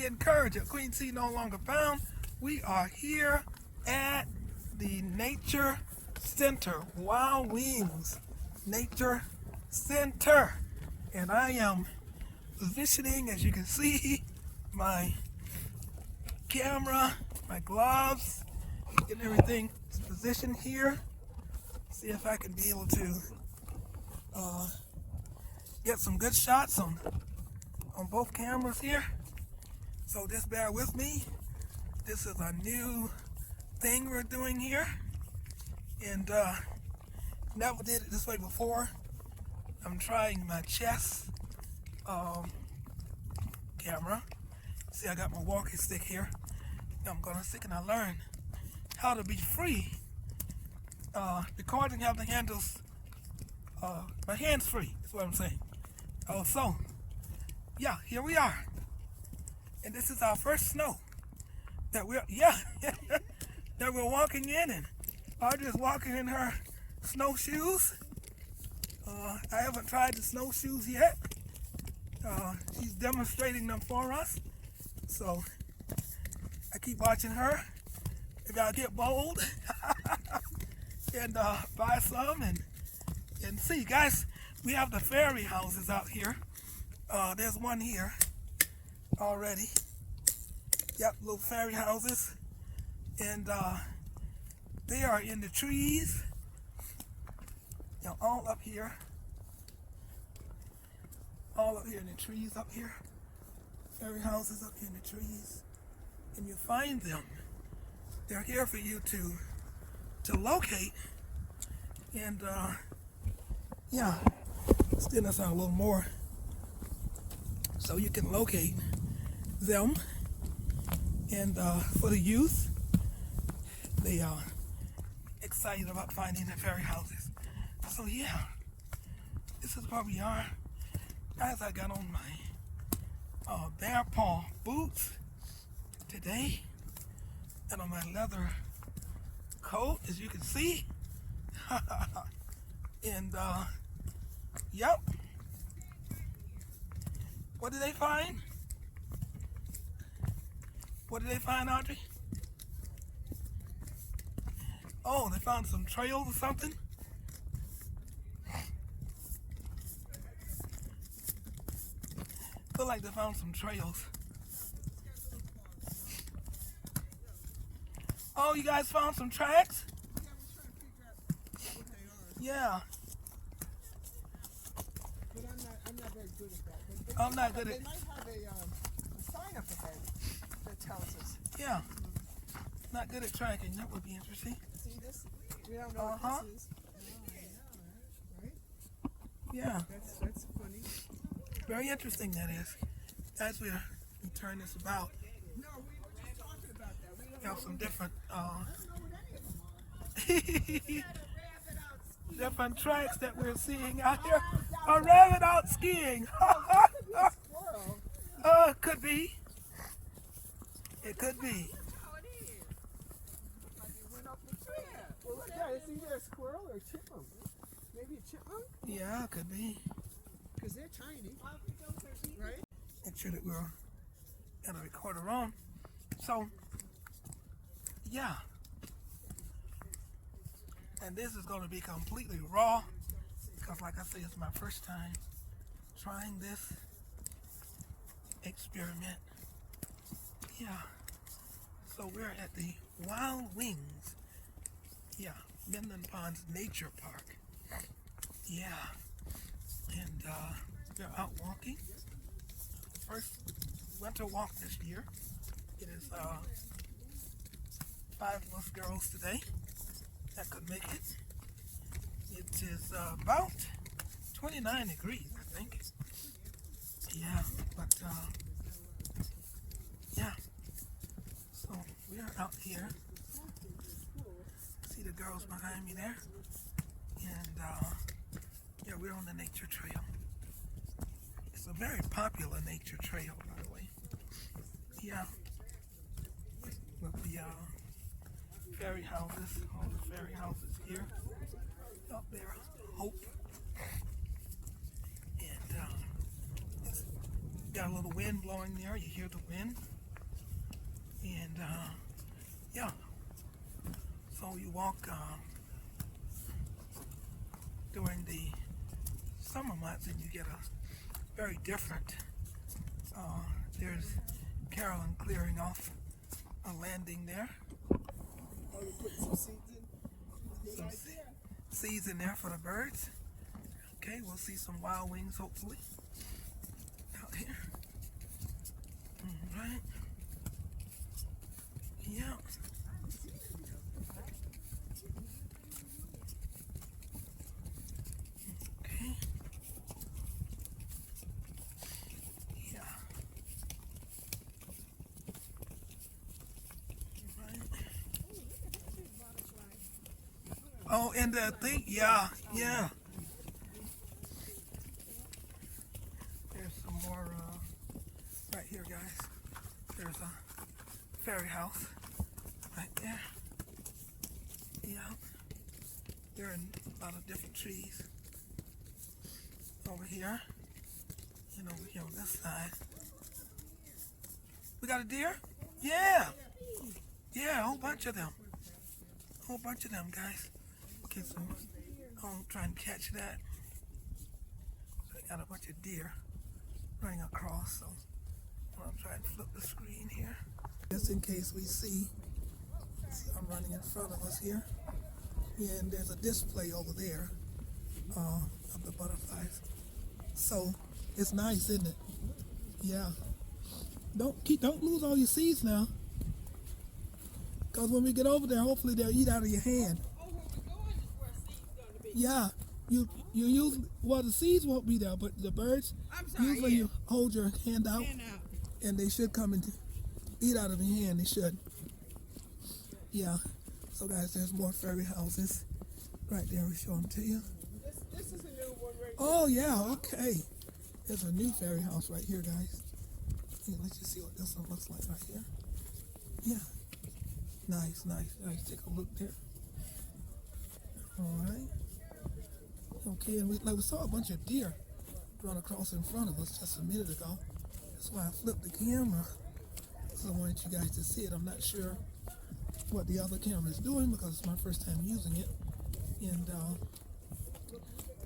encourager. Queen C no longer found. We are here at the Nature Center, Wild Wings Nature Center. And I am positioning, as you can see, my camera, my gloves, and everything is positioned here. See if I can be able to get some good shots on both cameras here. So just bear with me. This is a new thing we're doing here, and never did it this way before. I'm trying my chest camera. See, I got my walking stick here. I'm gonna see, can I learn how to be free recording, have the handles, my hands free, is what I'm saying. So yeah, here we are, and this is our first snow that we're that we're walking in, and Audrey is walking in her snowshoes. I haven't tried the snowshoes yet. She's demonstrating them for us, so I keep watching her. Maybe I'll get bold and buy some and see. Guys, we have the fairy houses out here. There's one here already. Yep, little fairy houses, and they are in the trees. You know, all up here in the trees up here. Fairy houses up here in the trees, and you find them. They're here for you to locate, and yeah, extend us out a little more so you can locate them. And for the youth, they are excited about finding the fairy houses. So yeah, this is where we are. Guys, I got on my bear paw boots today, and on my leather coat, as you can see. And yep. What did they find? What did they find, Audrey? Oh, they found some trails or something? Feel like they found some trails. Oh, you guys found some tracks? Yeah. But I'm not very good at that. I'm not good They at. might have a sign up ahead that tells us. Yeah. Not good at tracking. That would be interesting. See this? We don't know what this is. Right? Yeah. That's funny. Very interesting, that is. As we turn this about, No, we were just talking about that. We don't you know have some what different any of them are. different tracks that we're seeing out here. A rabbit out skiing. Squirrel. Could be. It could be. Like it went up the tree. Well, look at it. It's either a squirrel or a chipmunk. Maybe a chipmunk? Yeah, it could be. Because they're tiny. Right? Make sure that we're got a recorder on. So, yeah. And this is going to be completely raw because, like I said, it's my first time trying this experiment. Yeah. So we're at the Wild Wings. Yeah, Midland Ponds Nature Park. Yeah. And we're out walking. First winter walk this year. It is 5 of us girls today that could make it. It is about 29 degrees, I think. Yeah, but yeah. So we're out here. See the girls behind me there, and yeah, we're on the nature trail. It's a very popular nature trail, by the way. Yeah, with the fairy houses, all the fairy houses here. Up there, Hope. And it's got a little wind blowing there. You hear the wind. And yeah, so you walk during the summer months and you get a very different. There's Carolyn clearing off a landing there. Oh, you put some seeds in? Good Some idea. seeds in there for the birds. Okay, we'll see some wild wings hopefully out here. All right. Yeah. Okay. Yeah. Right. Oh, and the thing, yeah, yeah. There's some more right here, guys. There's a fairy house right there. Yeah. There are a lot of different trees over here and over here on this side. We got a deer? Yeah. Yeah, a whole bunch of them. A whole bunch of them, guys. Okay, so I'm trying to catch that. So I got a bunch of deer running across, so I'm trying to flip the screen here. Just in case we see I'm running in front of us here. And there's a display over there of the butterflies. So it's nice, isn't it? Yeah. Don't lose all your seeds now. Because when we get over there, hopefully they'll eat out of your hand. Oh, where we're going is where seeds going to be. Yeah. You use, well, the seeds won't be there, but the birds, I'm sorry, usually yeah. you hold your hand out Hand out. and they should come and eat out of your hand. They should. Yeah. So guys, there's more fairy houses right there. We show them to you. This is a new one right Oh yeah, okay. There's a new fairy house right here, guys. Here, let's just see what this one looks like right here. Yeah. Nice, nice, nice. Take a look there. All right. Okay, and we saw a bunch of deer run across in front of us just a minute ago. That's why I flipped the camera. So I wanted you guys to see it. I'm not sure what the other camera is doing because it's my first time using it. And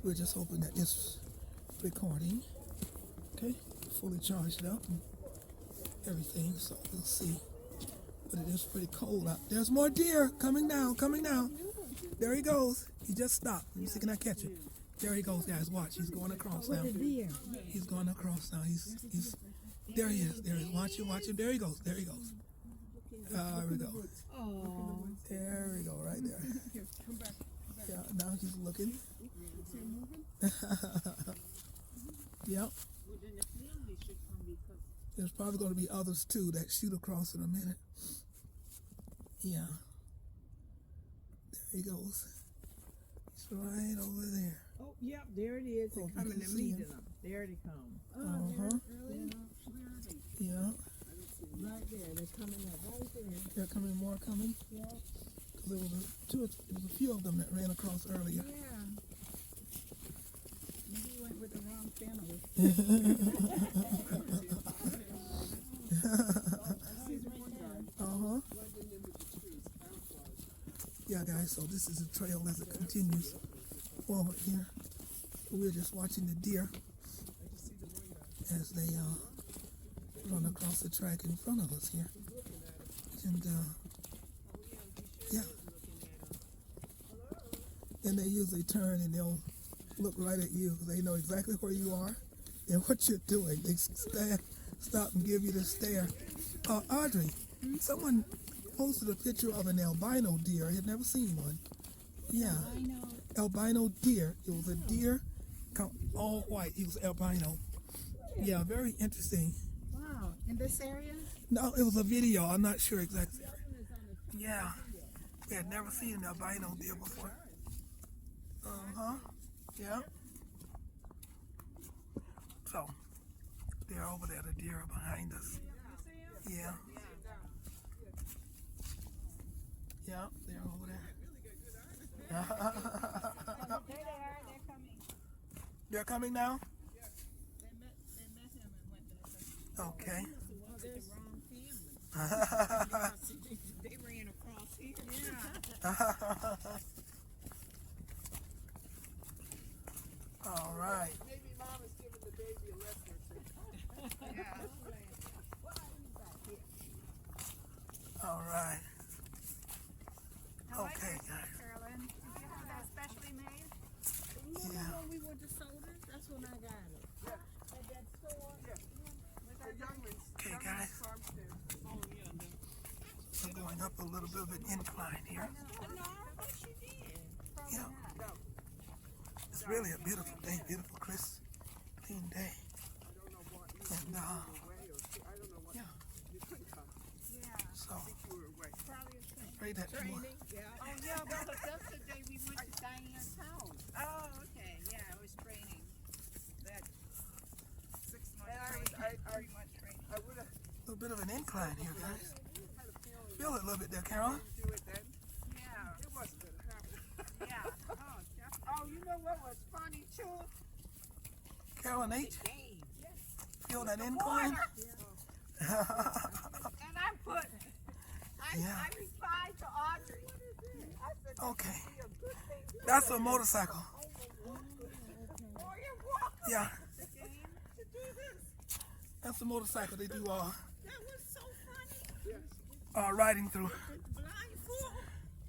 we're just hoping that it's recording. Okay, fully charged up and everything, so we'll see. But it is pretty cold out. There's more deer coming down, coming down. There he goes. He just stopped. Let me see, can I catch him? There he goes, guys. Watch, he's going across now. He's going across now. He's there he is. There he is. Watch him. There he goes. There he goes. There we go. Oh. There we go, right there. Here, come back. Yeah, now he's looking. Is he moving? Yep. There's probably going to be others too that shoot across in a minute. Yeah. There he goes. He's right over there. Oh, yeah, there it is. They're Oh, we coming can to see meet him. them. There they come. Uh-huh. Yeah. Right there. They're coming up right there. There are coming more coming. Yeah. Because there was a few of them that ran across earlier. Yeah. Maybe you went with the wrong family. Uh-huh. Yeah, guys, so this is the trail as it continues forward here. We're just watching the deer as they run across the track in front of us here. And, yeah. And they usually turn and they'll look right at you. They know exactly where you are and what you're doing. They stop and give you the stare. Audrey, someone posted a picture of an albino deer. I had never seen one. Yeah. Albino deer. It was a deer, all white. He was albino. Yeah, very interesting. Wow. In this area? No, it was a video. I'm not sure exactly. Yeah. We had never seen an albino deer before. Uh-huh. Yeah. So, they're over there. The deer are behind us. Yeah. Yeah, they're over there. There they are, they're coming. They're coming now? They met him and went back. Okay. The wrong family. They ran across here. Yeah. All right. Maybe mom is giving the baby a lesson or two. Yeah. All right. I like Okay, that, guys. Carolyn. Did you have that specially made? Yeah. When we went to Sodas, that's when I got it. Yeah. At that store. Yeah. The Youngman's. Okay, Youngman's guys. farm stand. Oh, yeah. We're going up a little bit of an incline here. No, but she did. Yeah. No, It's really a beautiful day, beautiful, crisp, clean day. I don't know what you And, were away or I don't know what. yeah. You couldn't come. Yeah. So, I think you were away. Probably a thing. pray that more. Oh, yeah, because that's the day we went to Diane's house. Oh, okay. Yeah, it was training. That 6 month And training. I 3 month training. I would have A little bit of an incline here, guys. had a feeling Feel it a little bit there, Carolyn. you didn't do it then. Yeah. It wasn't going to happen. Yeah. Oh, definitely. Oh, you know what was funny too? Carolyn H, Game. feel that incline? And I put, Yeah. I replied to Audrey. I said, Okay. be a good thing. That's a motorcycle. Oh, you're welcome. Yeah, The game to do this. that's a motorcycle they do That was so funny. Yes. riding through. Blindfold.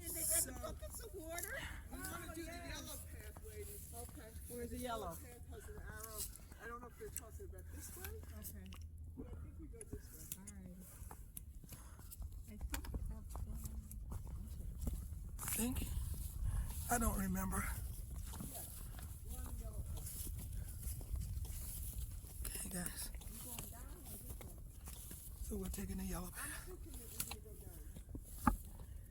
And they got the buckets of water. We want to do the yellow path, ladies. Okay. Where's the yellow? Path has an arrow. I don't know if they're talking about this way. Okay. Yeah, I think we go this way. Think? I don't remember. Okay, guys. So we're taking the yellow path.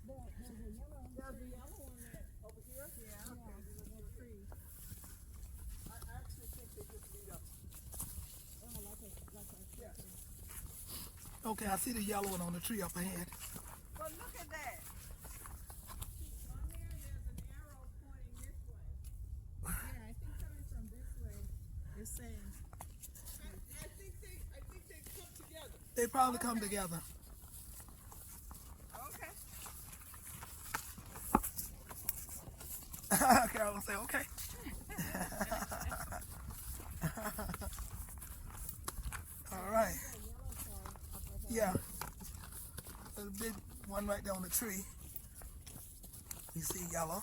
There's the yellow one there. Over here? Yeah. Okay. There's no tree. I actually think they just meet up. Yeah. Okay, I see the yellow one on the tree up ahead. But look at that. On there, there's an arrow pointing this way. Yeah, I think coming from this way, it's saying. I think they come together. They probably come together. Okay. Carolyn say, okay. All right. Yeah. There's a big one right there on the tree. You see yellow.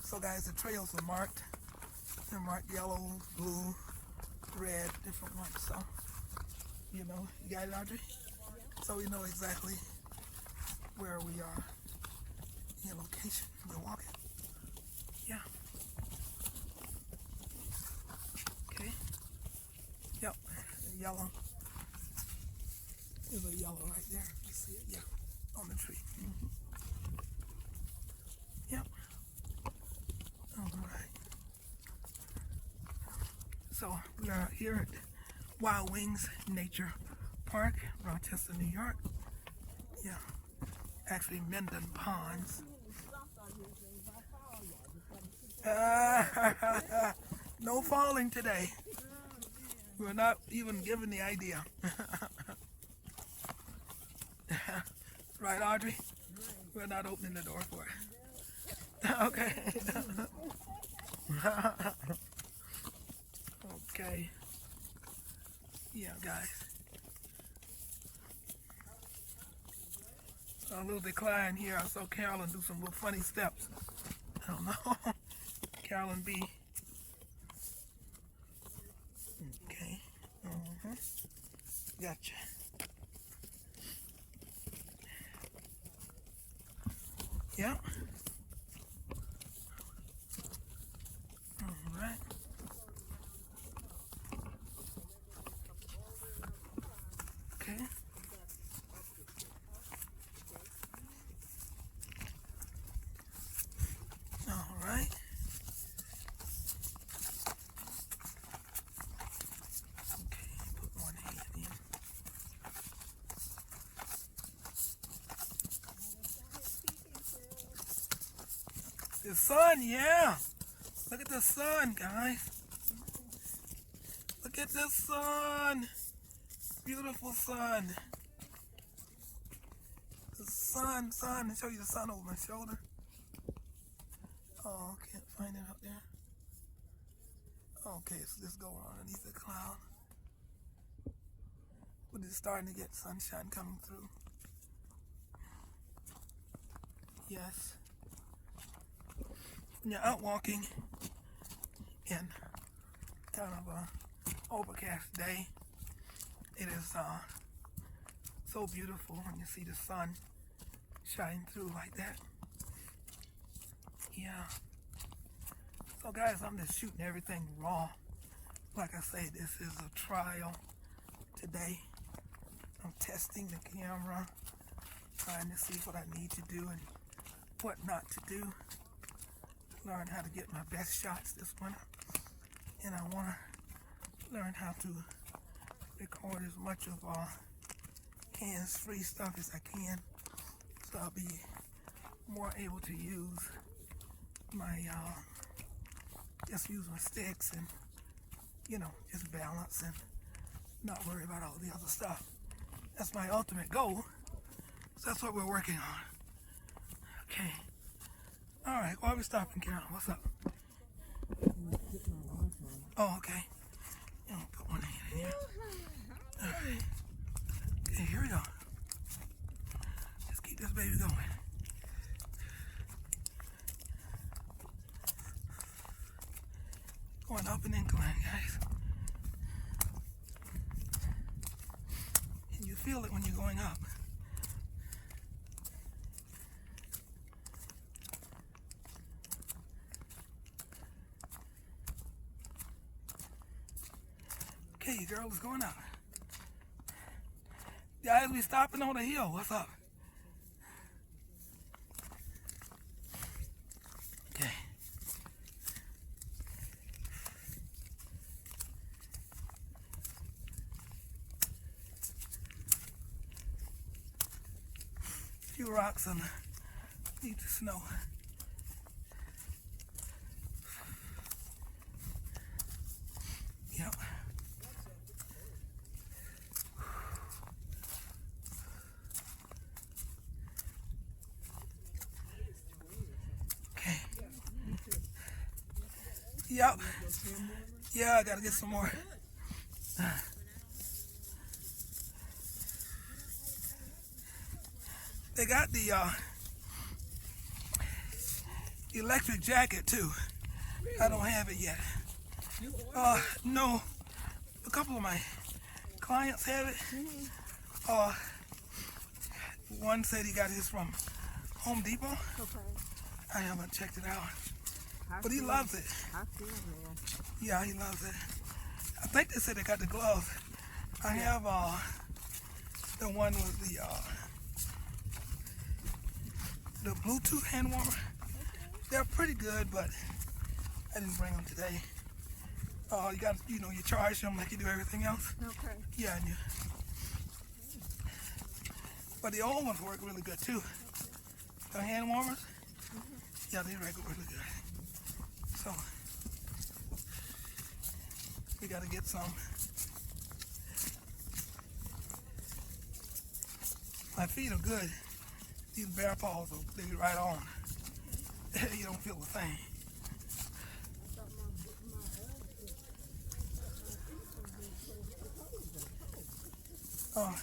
So guys, the trails are marked. They're marked yellow, blue, red, different ones. So, you know, you got it, Audrey? So we know exactly where we are in location. We're walking. Yeah. Okay. Yep. Yellow. There's a yellow right there. You see it? Yeah. On the tree. Yep. All right. So we are here at Wild Wings Nature Park, Rochester, New York. Yeah. Actually, Mendon Ponds. No falling today. We're not even given the idea. Right, Audrey? We're not opening the door for it. Okay. Okay. Yeah, guys. A little decline here. I saw Carolyn do some little funny steps. I don't know. Carolyn B. Okay. Gotcha. Yep. All right. Okay. All right. Okay, put one hand in. The sun, yeah. Look at the sun, guys. Look at the sun. Beautiful sun. The sun, and show you the sun over my shoulder. Oh, can't find it up there. Okay, so just go underneath the cloud. But it's starting to get sunshine coming through. Yes. When you're out walking in kind of a overcast day, it is so beautiful when you see the sun shine through like that. Yeah. So guys, I'm just shooting everything raw. Like I say, this is a trial today. I'm testing the camera, trying to see what I need to do and what not to do. Learn how to get my best shots this winter. And I want to learn how to record as much of hands-free stuff as I can, so I'll be more able to use my just use my sticks and, you know, just balance and not worry about all the other stuff. That's my ultimate goal. So that's what we're working on. Okay. All right. Why are we stopping, Carol? What's up? Oh, okay. You know, put one hand in here. All right. Okay, here we go. Let's keep this baby going. Going up an incline, guys. And you feel it when you're going up. Okay, girl, it's going up. Guys, we stopping on the hill. What's up? Okay. A few rocks underneath the snow. Yep. Okay. Yep. Yeah, I gotta get some more. They got the electric jacket too. I don't have it yet. No. A couple of my clients have it. One said he got his from Home Depot. Okay. I haven't checked it out. I But he see loves it. I see him there. Yeah, he loves it. I think they said they got the gloves. I have the one with the Bluetooth hand warmer. They're pretty good, but I didn't bring them today. You got, you know, you charge them like you do everything else. Okay. Yeah, and you. But the old ones work really good too. The hand warmers. Yeah, they work really good. So we got to get some. My feet are good. These bare paws, they be right on. You don't feel the thing. Oh.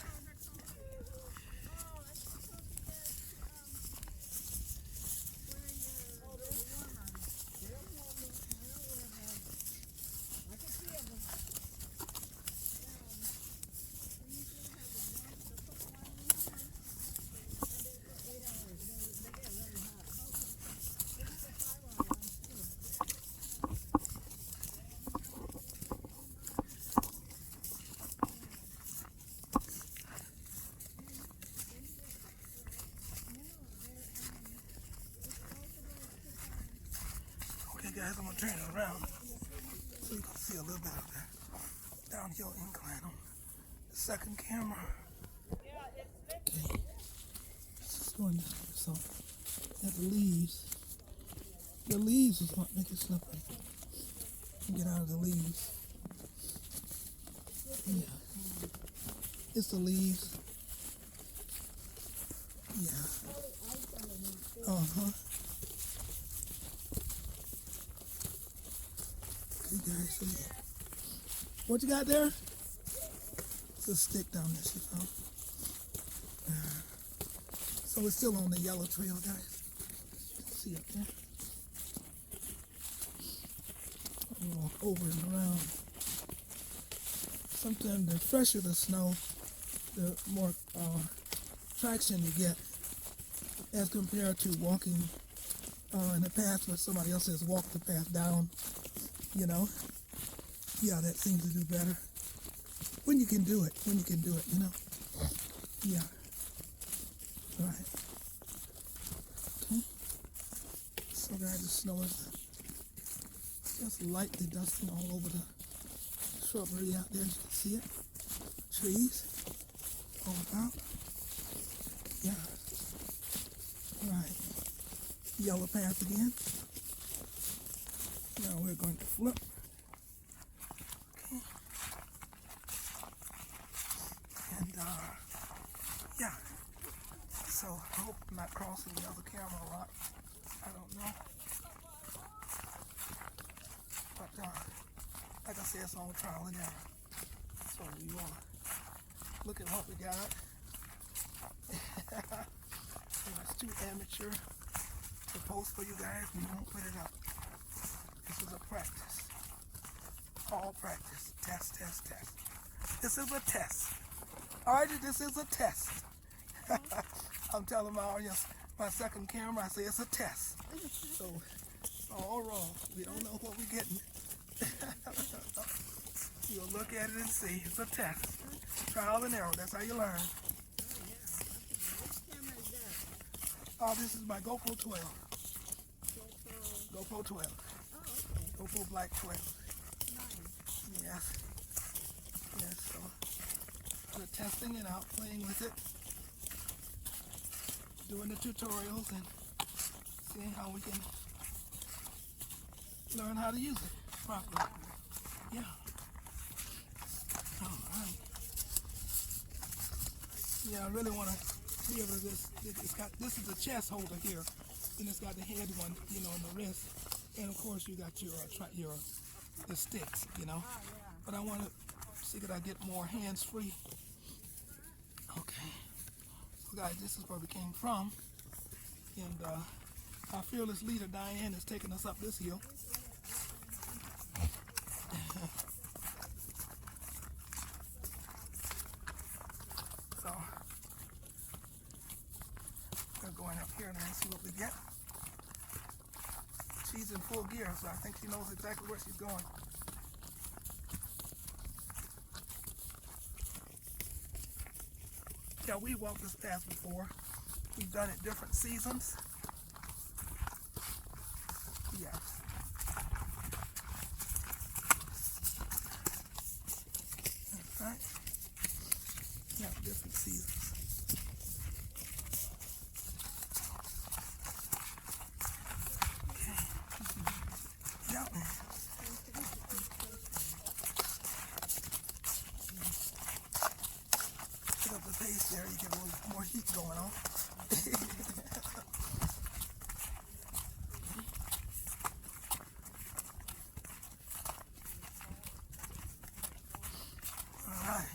Okay guys, I'm gonna turn it around so you can see a little bit of that downhill incline on the second camera. Okay, this is going down, so at the leaves is what make it slippery. Get out of the leaves. Yeah, it's the leaves. Yeah. Uh-huh. Okay, guys, so what you got there? It's a stick down there, she found. So it's still on the yellow trail, guys. See up there? Walk over and around. Sometimes the fresher the snow, the more traction you get as compared to walking in the path where somebody else has walked the path down, you know. Yeah, that seems to do better. When you can do it, you know. Yeah. Right. Okay. So guys, the snow is just lightly dusting all over the shrubbery out there. You can see it. Trees all about. Yeah. Right. Yellow path again. Now we're going to flip. Okay. And yeah. So I hope I'm not crossing the other camera a lot. I don't know. But like I said, it's on trial and error. So we want to look at what we got. If it's too amateur to post for you guys, we won't put it up. This is a practice. All practice. Test, test, test. This is a test. Alright, this is a test. I'm telling my audience, my second camera, I say it's a test. So it's all wrong. We don't know what we're getting. You'll look at it and see. It's a test. Trial and error. That's how you learn. This is my GoPro 12. GoPro 12. GoPro Black 12. Yes. Yes, so we're testing it out, playing with it, doing the tutorials and seeing how we can learn how to use it properly. Yeah. All right. Yeah, I really want to be able to this is a chest holder here, and it's got the head one, you know, and the wrist, and of course you got your the sticks, you know. But I want to see that I get more hands-free. Okay. So guys, this is where we came from, and our fearless leader Diane is taking us up this hill. So we're going up here now and see what we get. She's in full gear, so I think she knows exactly where she's going. Yeah, we walked this path before. We've done it different seasons. Yeah. That's right. Yeah, different seasons. Okay. Yeah. Pick up the pace there, you get a little more heat going on. Alright.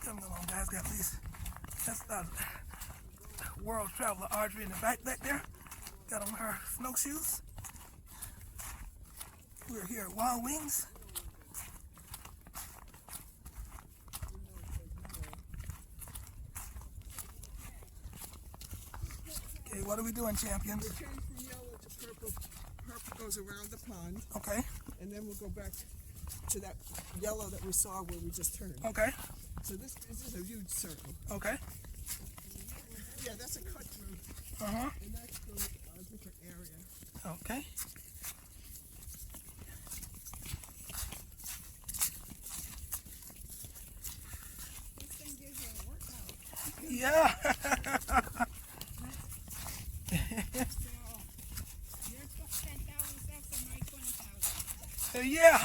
Coming along, guys. Got these. That's world traveler Audrey in the back there. Got on her snowshoes. We're here at Wild Wings. Okay, what are we doing, champions? We're changing from yellow to purple. Purple goes around the pond, Okay, and then we'll go back to that yellow that we saw where we just turned. okay, So this is a huge circle. okay. Yeah, that's a cut through, Uh-huh. and that's the different area. Okay. This thing gives you a workout. Yeah. So, you're 10,000 steps and my 20,000. Yeah.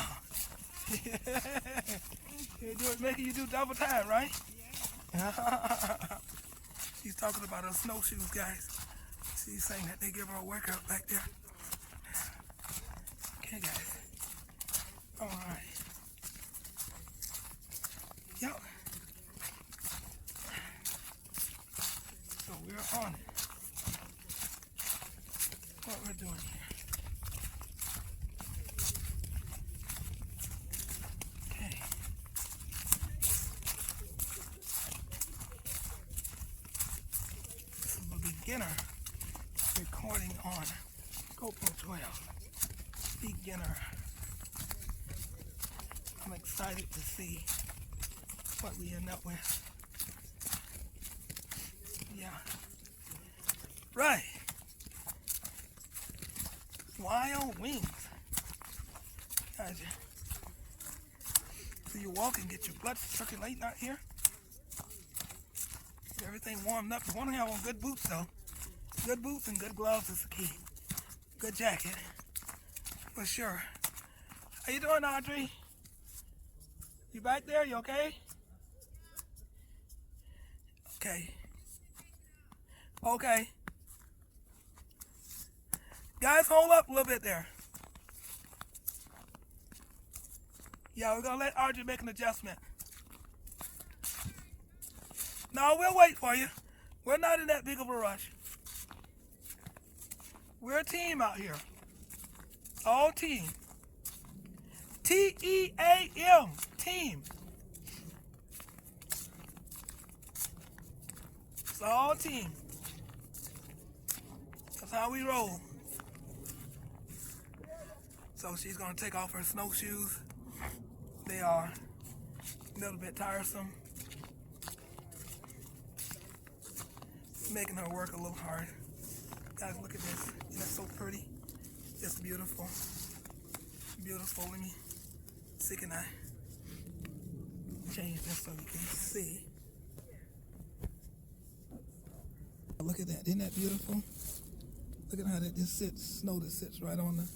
You do it, making you do double time, right? Yeah. She's talking about her snowshoes, guys. She's saying that they give her a workout back there. Okay, guys. All right. Yep. So we're on it. What we're doing here. Okay. This is a beginner recording on GoPro 12. Beginner. I'm excited to see what we end up with. Yeah. Right. Wild wings. Gotcha. So you walk and get your blood circulating out here. Get everything warmed up. You want to have on good boots though. Good boots and good gloves is the key. Good jacket. For sure. How you doing, Audrey? You back there? You okay? Okay. Okay. Guys, hold up a little bit there. Yeah, we're gonna let Audrey make an adjustment. No, we'll wait for you. We're not in that big of a rush. We're a team out here. All team. T-E-A-M. Team. It's all team. That's how we roll. So she's going to take off her snowshoes. They are a little bit tiresome. Making her work a little hard. Guys, look at this. Isn't that so pretty? It's beautiful. Beautiful. Let me see, can I change this so you can see? Look at that. Isn't that beautiful? Look at how that just sits, snow that sits right on the,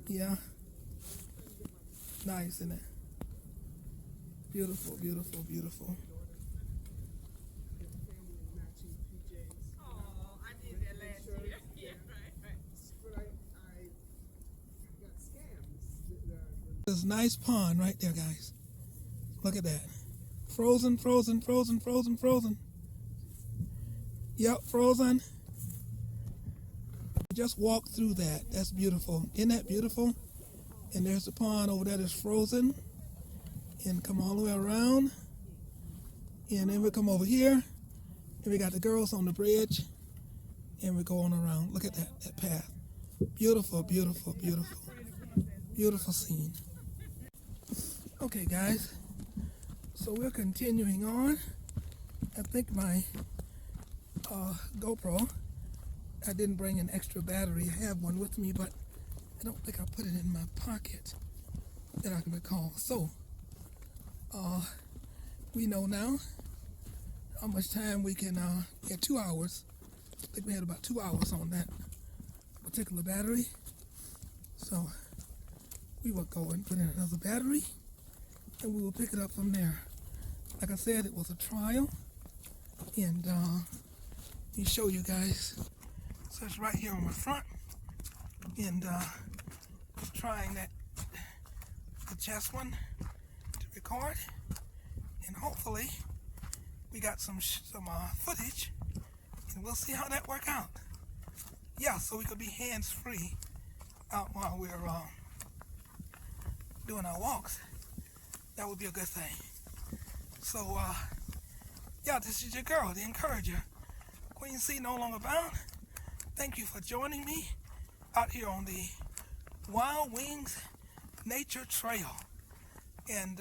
yeah. Nice, isn't it? Beautiful, beautiful, beautiful. Oh, I did that last year. Yeah, right. But I got scams. This nice pond right there, guys. Look at that. Frozen, frozen, frozen, frozen, frozen. Yep, frozen. Just walk through that. That's beautiful. Isn't that beautiful? And there's the pond over there that's frozen. And come all the way around. And then we come over here. And we got the girls on the bridge. And we go on around. Look at that path. Beautiful, beautiful, beautiful. Beautiful scene. Okay, guys. So we're continuing on. I think my GoPro, I didn't bring an extra battery. I have one with me, but I don't think I put it in my pocket that I can recall. So, we know now how much time we can, 2 hours. I think we had about 2 hours on that particular battery. So, we will go and put in another battery, and we will pick it up from there. Like I said, it was a trial, and let me show you guys. So it's right here on my front, and trying the chest one to record, and hopefully we got some footage, and we'll see how that work out. Yeah, so we could be hands-free out while we're doing our walks. That would be a good thing. So yeah, this is your girl, the encourager, Queen C, no longer bound. Thank you for joining me out here on the Wild Wings Nature Trail. And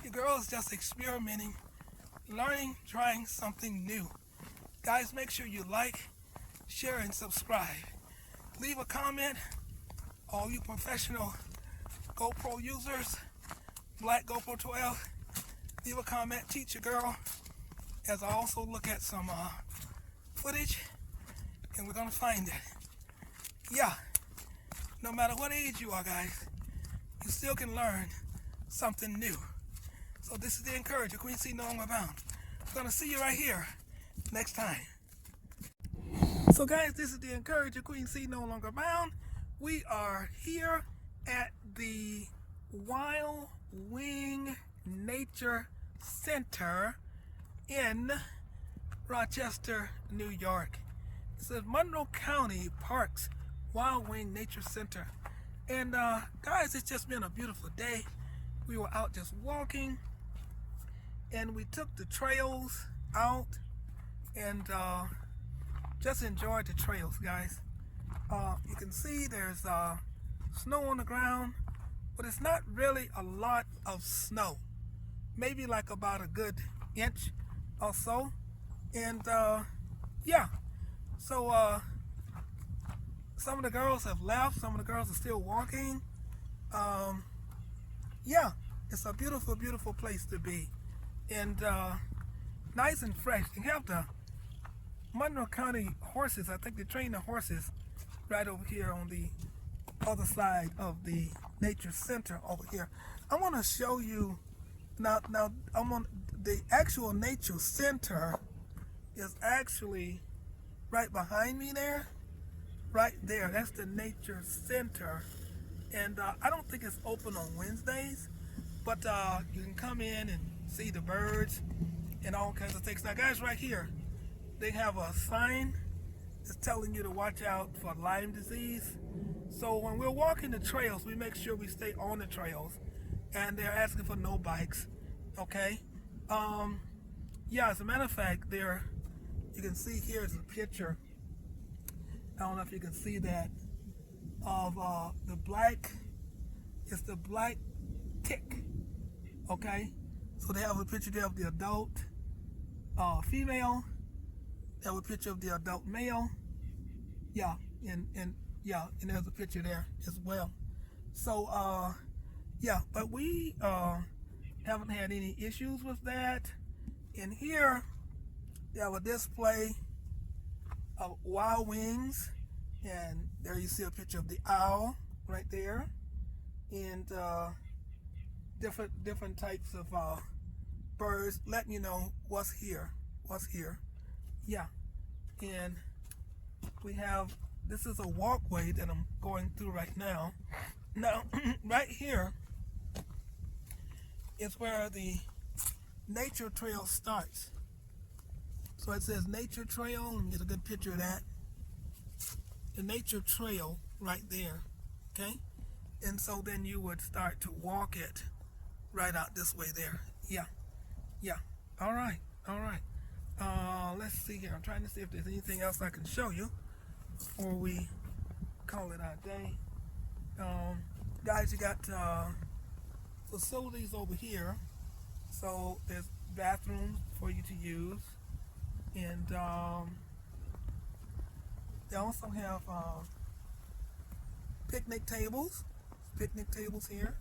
your girl is just experimenting, learning, trying something new. Guys, make sure you like, share, and subscribe. Leave a comment. All you professional GoPro users, Black GoPro 12, leave a comment, teach your girl, as I also look at some footage, and we're gonna find it. Yeah, no matter what age you are, guys, you still can learn something new. So this is the encourager, Queen C, no longer bound. I'm gonna see you right here next time. So guys, this is the Encourager Queen C No Longer Bound. We are here at the Wild Wing Nature Center in Rochester, New York. It says Monroe County Parks Wild Wing Nature Center. And guys, it's just been a beautiful day. We were out just walking, and we took the trails out and just enjoyed the trails, guys. You can see there's snow on the ground, but it's not really a lot of snow. Maybe like about a good inch or so. And yeah, so some of the girls have left, some of the girls are still walking. Yeah, it's a beautiful, beautiful place to be. And nice and fresh. They have the Monroe County horses. I think they train the horses right over here on the other side of the nature center over here. I want to show you now. I'm on the actual nature center is actually right behind me there. Right there. That's the nature center. And I don't think it's open on Wednesdays, but you can come in and see the birds and all kinds of things. Now guys, right here, they have a sign that's telling you to watch out for Lyme disease. So when we're walking the trails, we make sure we stay on the trails, and they're asking for no bikes. Okay. Yeah, as a matter of fact, there you can see here's a picture. I don't know if you can see that of the black. It's the black tick. Okay. So they have a picture there of the adult female. They have a picture of the adult male. Yeah, and yeah, and there's a picture there as well. So yeah, but we haven't had any issues with that. And here they have a display of wild wings, and there you see a picture of the owl right there, and different types of birds, letting you know what's here. Yeah, and we have, this is a walkway that I'm going through right now. Now, right here is where the nature trail starts. So it says nature trail. Let me get a good picture of that. The nature trail right there. Okay? And so then you would start to walk it right out this way there. Yeah. Yeah. All right. Let's see here. I'm trying to see if there's anything else I can show you before we call it our day. Guys, you got facilities over here. So there's bathrooms for you to use. And they also have picnic tables here.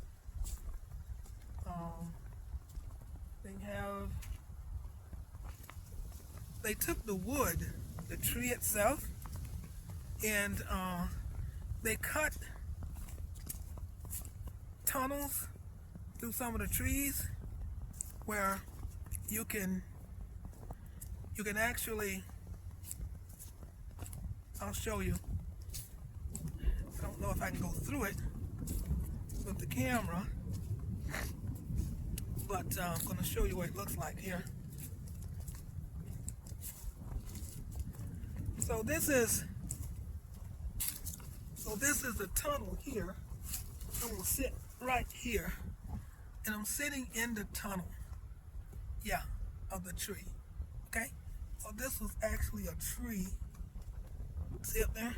They took the wood, the tree itself, and they cut tunnels through some of the trees where you can actually, I'll show you. I don't know if I can go through it with the camera, but I'm going to show you what it looks like here. So this is the tunnel here. I'm going to sit right here, and I'm sitting in the tunnel, yeah, of the tree. Okay, so this was actually a tree, see up there,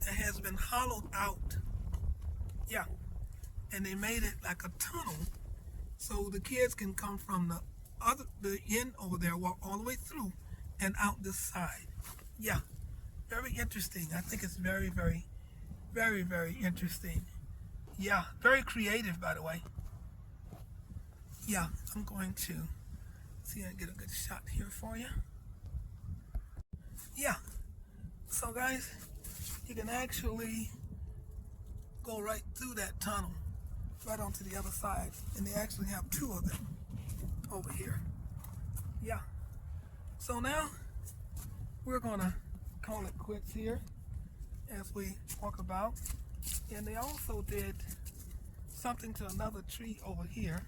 that has been hollowed out. Yeah, and they made it like a tunnel, so the kids can come from the end over there, walk all the way through and out this side. Yeah, very interesting. I think it's very, very, very, very interesting. Yeah, very creative, by the way. Yeah, I'm going to see if I can get a good shot here for you. Yeah, so guys, you can actually go right through that tunnel, right onto the other side, and they actually have two of them over here. Yeah, So now we're gonna call it quits here as we walk about. And they also did something to another tree over here.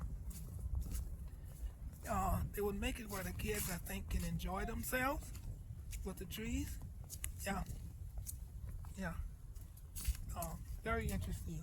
They would make it where the kids, I think, can enjoy themselves with the trees. Yeah. Yeah. Very interesting.